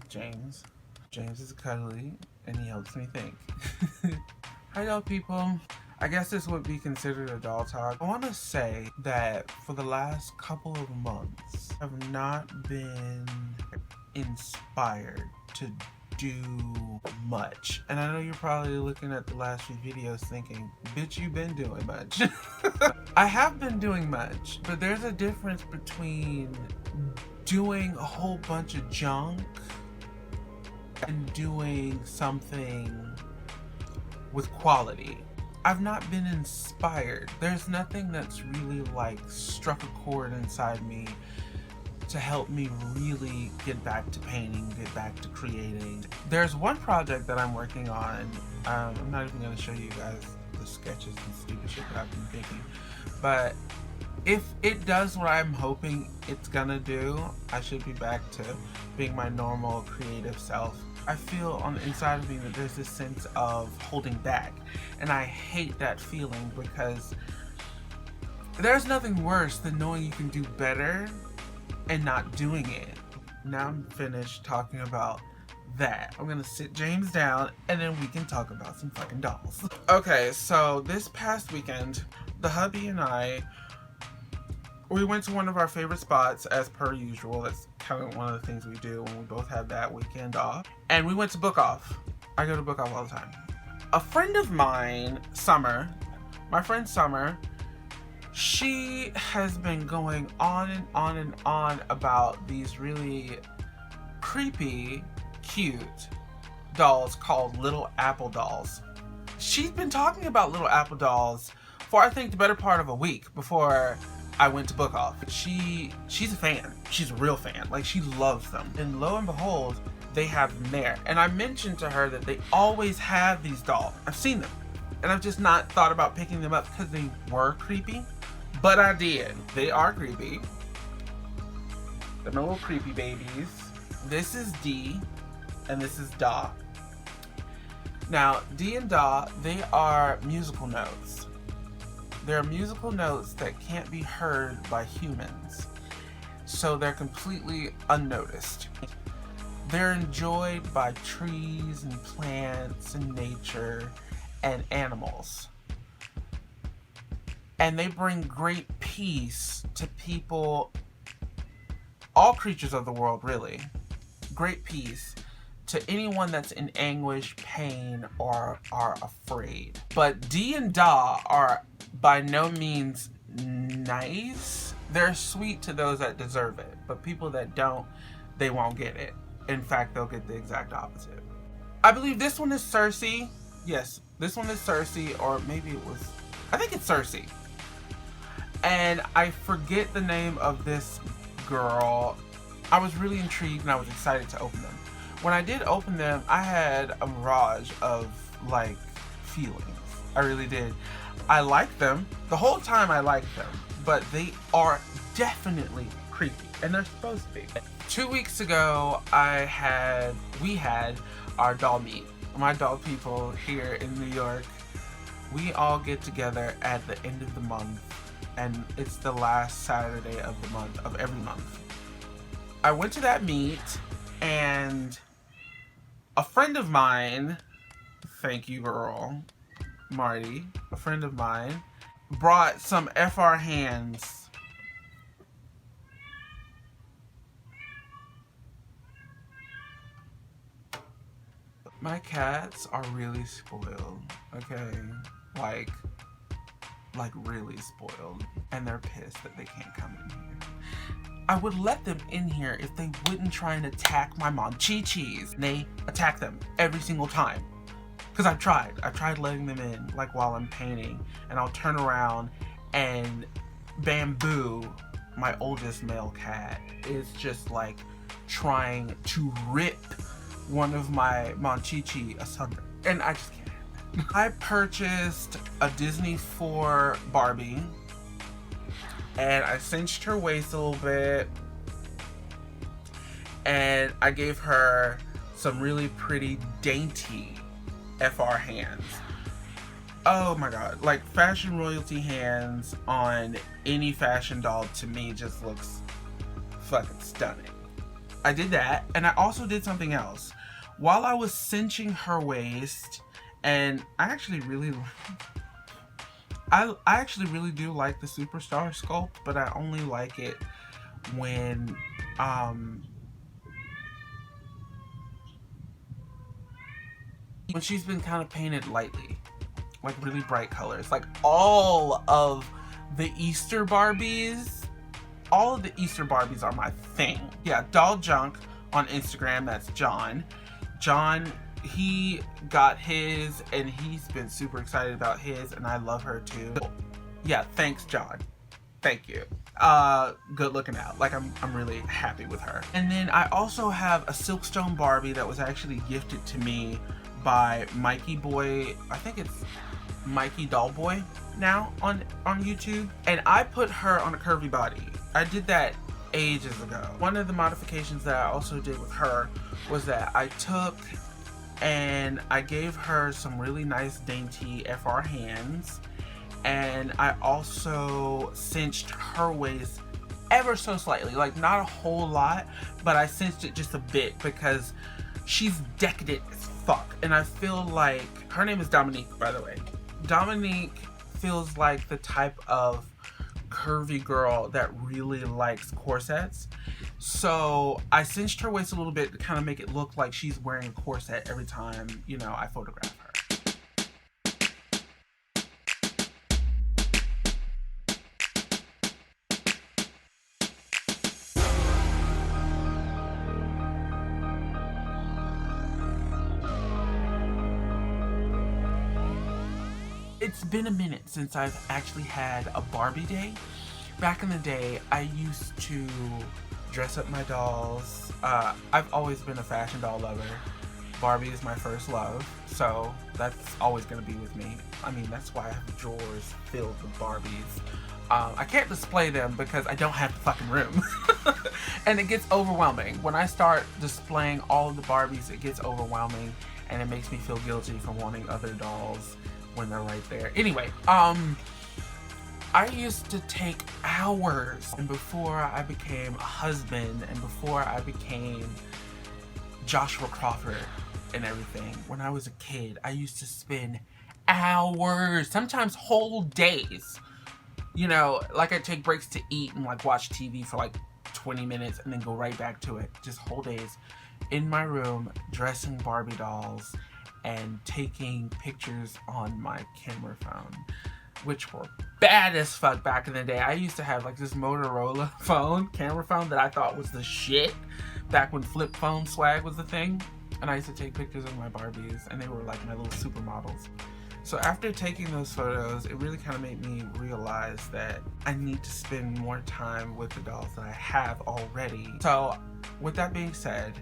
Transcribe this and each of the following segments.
with James. James is cuddly and he helps me think. Hi y'all people. I guess this would be considered a doll talk. I want to say that for the last couple of months, I've not been inspired to do much. And I know you're probably looking at the last few videos thinking, bitch, you've been doing much. I have been doing much, but there's a difference between doing a whole bunch of junk and doing something with quality. I've not been inspired. There's nothing that's really like struck a chord inside me to help me really get back to painting, get back to creating. There's one project that I'm working on. I'm not even gonna show you guys the sketches and stupid shit that I've been thinking. But if it does what I'm hoping it's gonna do, I should be back to being my normal creative self. I feel on the inside of me that there's this sense of holding back. And I hate that feeling because there's nothing worse than knowing you can do better and not doing it. Now I'm finished talking about that. I'm gonna sit James down and then we can talk about some fucking dolls. Okay, so this past weekend, the hubby and I, we went to one of our favorite spots as per usual. That's kind of one of the things we do when we both have that weekend off. And we went to Book Off. I go to Book Off all the time. A friend of mine, Summer, my friend Summer, she has been going on and on and on about these really creepy, cute dolls called Little Apple dolls. She's been talking about Little Apple dolls for I think the better part of a week before I went to Book Off. She's a fan. She's a real fan. Like, she loves them. And lo and behold, they have them there. And I mentioned to her that they always have these dolls. I've seen them. And I've just not thought about picking them up because they were creepy. But I did. They are creepy. They're my little creepy babies. This is Dee, and this is Da. Now, Dee and Da, they are musical notes. They're musical notes that can't be heard by humans. So they're completely unnoticed. They're enjoyed by trees and plants and nature and animals. And they bring great peace to people, all creatures of the world really. Great peace to anyone that's in anguish, pain, or are afraid. But Dee and Da are by no means nice. They're sweet to those that deserve it, but people that don't, they won't get it. In fact, they'll get the exact opposite. I believe this one is Cersei. Yes, this one is Cersei, or maybe it was, I think it's Cersei. And I forget the name of this girl. I was really intrigued and I was excited to open them. When I did open them, I had a mirage of like feelings. I really did. I liked them. The whole time I liked them, but they are definitely creepy, and they're supposed to be. 2 weeks ago, we had our doll meet. My doll people here in New York, we all get together at the end of the month, and it's the last Saturday of the month, of every month. I went to that meet, and a friend of mine, thank you girl, Marty, a friend of mine, brought some FR hands. My cats are really spoiled, okay? Like really spoiled. And they're pissed that they can't come in here. I would let them in here if they wouldn't try and attack my mom, Chi-Chi's. They attack them every single time. Because I've tried letting them in, like while I'm painting, and I'll turn around and Bamboo, my oldest male cat, is just like trying to rip one of my Chi-Chi asunder. And I just can't have that. I purchased a Disney 4 Barbie, and I cinched her waist a little bit, and I gave her some really pretty dainty FR hands. Oh my god, like fashion royalty hands on any fashion doll to me just looks fucking stunning. I did that, and I also did something else. While I was cinching her waist, and I actually really do like the Superstar sculpt, but I only like it when she's been kind of painted lightly, like really bright colors. Like all of the Easter Barbies are my thing. Yeah, Doll Junk on Instagram, that's John. John, he got his and he's been super excited about his, and I love her too. Yeah, thanks John. Thank you. Good looking out. Like I'm really happy with her. And then I also have a Silkstone Barbie that was actually gifted to me by Mikey Boy. I think it's Mikey Doll Boy now on YouTube. And I put her on a curvy body. I did that ages ago. One of the modifications that I also did with her was that I took and I gave her some really nice dainty FR hands, and I also cinched her waist ever so slightly, like not a whole lot, but I cinched it just a bit because she's decadent as fuck. And I feel like, her name is Dominique, by the way. Dominique feels like the type of curvy girl that really likes corsets. So I cinched her waist a little bit to kind of make it look like she's wearing a corset every time, you know, I photograph her. It's been a minute since I've actually had a Barbie day. Back in the day, I used to dress up my dolls. I've always been a fashion doll lover. Barbie is my first love, so that's always gonna be with me. I mean, that's why I have drawers filled with Barbies. I can't display them because I don't have the fucking room. And it gets overwhelming. When I start displaying all of the Barbies, it gets overwhelming, and it makes me feel guilty for wanting other dolls when they're right there. Anyway, I used to take hours, and before I became a husband and before I became Joshua Crawford and everything, when I was a kid, I used to spend hours, sometimes whole days, you know, like I'd take breaks to eat and like watch TV for like 20 minutes and then go right back to it, just whole days in my room dressing Barbie dolls and taking pictures on my camera phone, which were bad as fuck back in the day. I used to have like this Motorola camera phone that I thought was the shit back when flip phone swag was the thing. And I used to take pictures of my Barbies, and they were like my little supermodels. So after taking those photos, it really kind of made me realize that I need to spend more time with the dolls that I have already. So with that being said,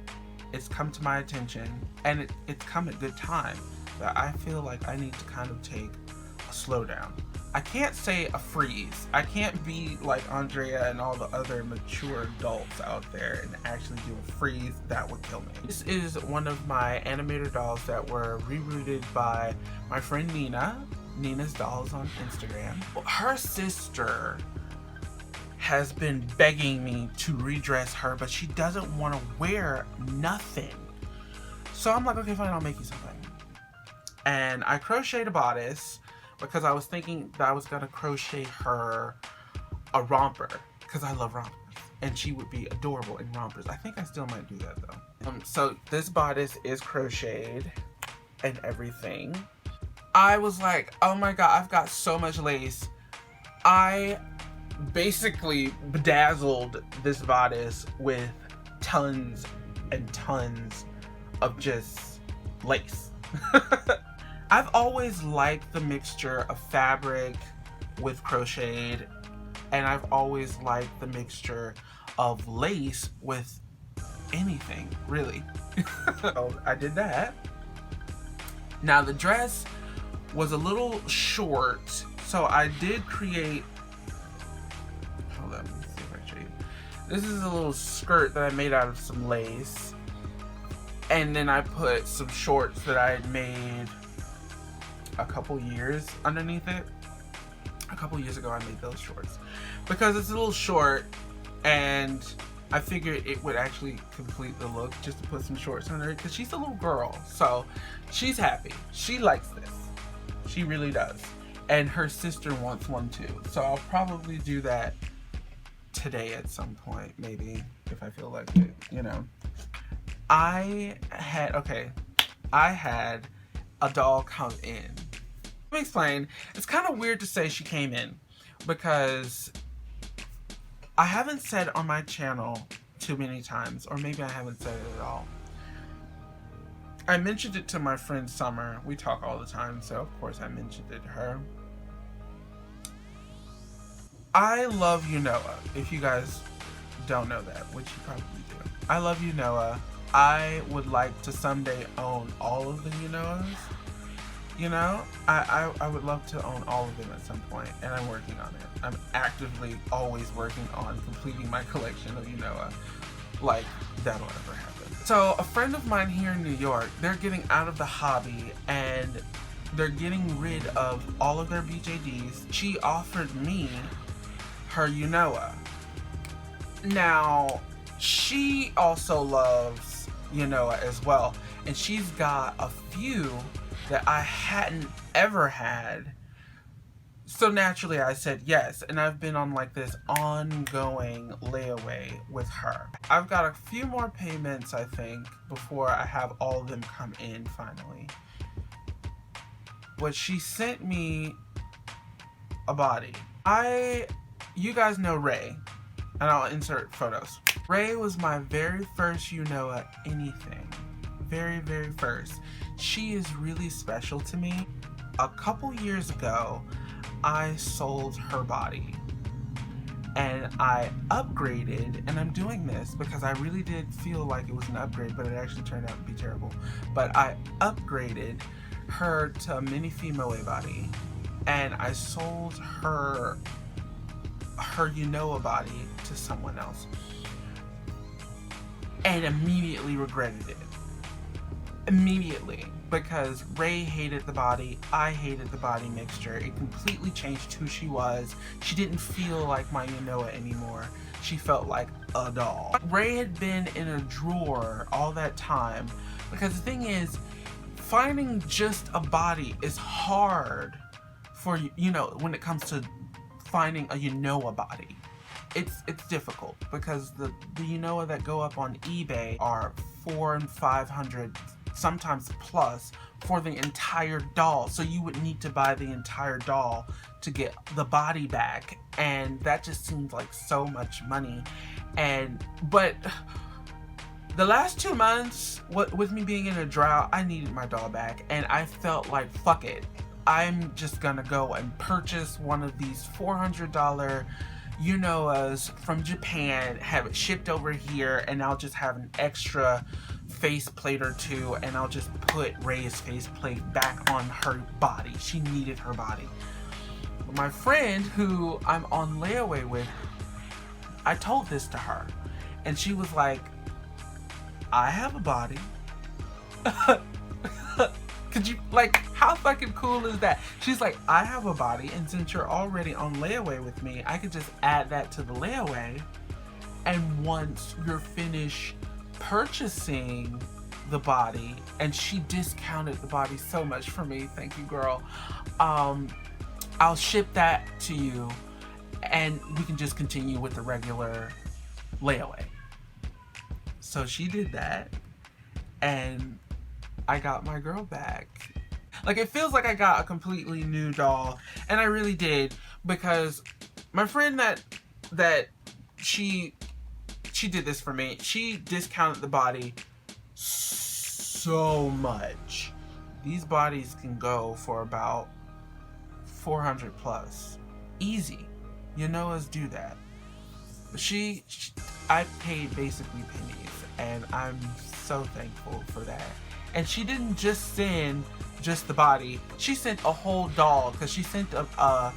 it's come to my attention, and it's come at good time, that I feel like I need to kind of take a slowdown. I can't say a freeze. I can't be like Andrea and all the other mature adults out there and actually do a freeze. That would kill me. This is one of my animator dolls that were rerouted by my friend Nina. Nina's Dolls on Instagram. Her sister has been begging me to redress her, but she doesn't want to wear nothing. So I'm like, okay, fine, I'll make you something. And I crocheted a bodice because I was thinking that I was gonna crochet her a romper because I love rompers and she would be adorable in rompers. I think I still might do that though. So this bodice is crocheted and everything. I was like, oh my god, I've got so much lace. I basically bedazzled this bodice with tons and tons of just lace. I've always liked the mixture of fabric with crocheted, and I've always liked the mixture of lace with anything, really. So I did that. Now the dress was a little short, so I did create, hold on, let me see if I show you. This is a little skirt that I made out of some lace, and then I put some shorts that I had made a couple years underneath it. A couple years ago I made those shorts because it's a little short and I figured it would actually complete the look just to put some shorts on her, because she's a little girl, so she's happy. She likes this. She really does. And her sister wants one too, so I'll probably do that today at some point, maybe, if I feel like it, you know. I had a doll come in. Let me explain. It's kind of weird to say she came in, because I haven't said on my channel too many times, or maybe I haven't said it at all. I mentioned it to my friend Summer. We talk all the time, so of course I mentioned it to her. I love Unoa, if you guys don't know that, which you probably do. I love Unoa. I would like to someday own all of the Unoas. You know, I would love to own all of them at some point, and I'm working on it. I'm actively always working on completing my collection of Unoa. Like, that'll never happen. So, a friend of mine here in New York, they're getting out of the hobby, and they're getting rid of all of their BJDs. She offered me her Unoa. Now, she also loves Unoa as well, and she's got a few that I hadn't ever had. So naturally I said yes, and I've been on like this ongoing layaway with her. I've got a few more payments, I think, before I have all of them come in finally. But she sent me a body. You guys know Ray, and I'll insert photos. Ray was my very first Unoa anything. Very, very first. She is really special to me. A couple years ago, I sold her body, and I upgraded, and I'm doing this because I really did feel like it was an upgrade, but it actually turned out to be terrible. But I upgraded her to a mini female body, and I sold her Unoa body to someone else, and immediately regretted it. Immediately, because Ray hated the body, I hated the body mixture. It completely changed who she was. She didn't feel like my Unoa anymore. She felt like a doll. Ray had been in a drawer all that time, because the thing is, finding just a body is hard for, you know, when it comes to finding a Unoa body. It's difficult, because the Unoa that go up on eBay are $400 and $500, sometimes plus, for the entire doll. So you would need to buy the entire doll to get the body back, and that just seems like so much money. But the last 2 months, with me being in a drought, I needed my doll back, and I felt like, fuck it, I'm just gonna go and purchase one of these $400 Unoas from Japan, have it shipped over here, and I'll just have an extra faceplate or two, and I'll just put Ray's faceplate back on her body. She needed her body. My friend, who I'm on layaway with, I told this to her, and she was like, I have a body. Could you, like, how fucking cool is that? She's like, I have a body, and since you're already on layaway with me, I could just add that to the layaway, and once you're finished purchasing the body, and she discounted the body so much for me, thank you, girl, I'll ship that to you, and we can just continue with the regular layaway. So she did that, and I got my girl back. Like, it feels like I got a completely new doll, and I really did, because my friend that she did this for me, she discounted the body so much. These bodies can go for about 400 plus. Easy. Unoas do that. But I paid basically pennies, and I'm so thankful for that. And she didn't just send just the body. She sent a whole doll, because she sent a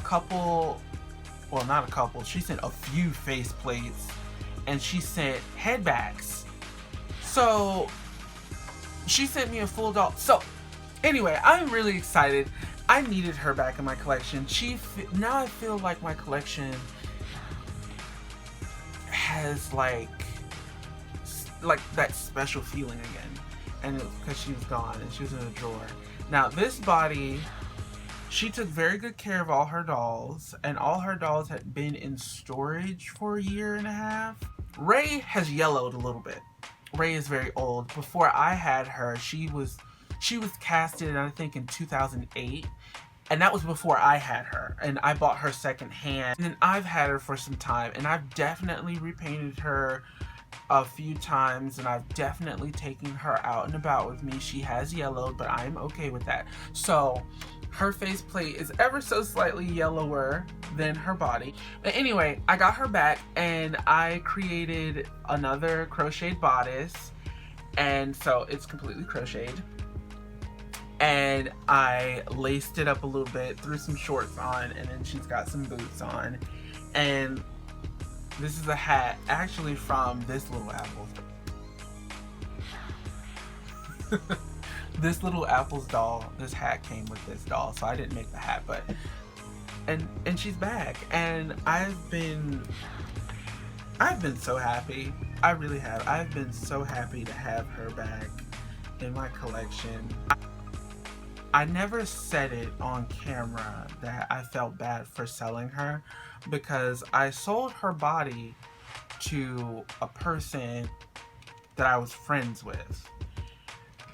couple, well, not a couple, she sent a few faceplates, and she sent head backs. So she sent me a full doll. So anyway, I'm really excited. I needed her back in my collection. Now I feel like my collection has like that special feeling again. And it was because she was gone and she was in a drawer. Now this body, she took very good care of all her dolls, and all her dolls had been in storage for a year and a half. Ray has yellowed a little bit. Ray is very old. Before I had her, she was casted, I think, in 2008. And that was before I had her. And I bought her secondhand. And then I've had her for some time. And I've definitely repainted her a few times. And I've definitely taken her out and about with me. She has yellowed, but I'm okay with that. So her faceplate is ever so slightly yellower than her body. But anyway, I got her back and I created another crocheted bodice. And so it's completely crocheted. And I laced it up a little bit, threw some shorts on, and then she's got some boots on. And this is a hat actually from this little apple. This little Apple's doll, this hat came with this doll, so I didn't make the hat, but and she's back, and I've been so happy. I really have. I've been so happy to have her back in my collection. I never said it on camera that I felt bad for selling her, because I sold her body to a person that I was friends with.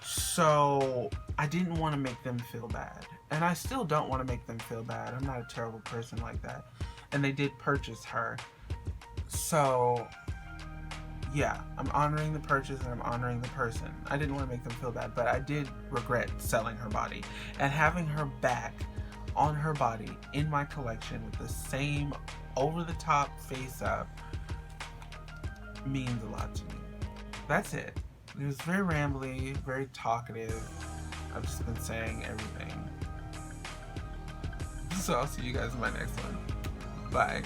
So I didn't want to make them feel bad. And I still don't want to make them feel bad. I'm not a terrible person like that. And they did purchase her. So yeah, I'm honoring the purchase and I'm honoring the person. I didn't want to make them feel bad, but I did regret selling her body. And having her back on her body in my collection with the same over-the-top face-up means a lot to me. That's it. It was very rambly, very talkative. I've just been saying everything. So I'll see you guys in my next one. Bye.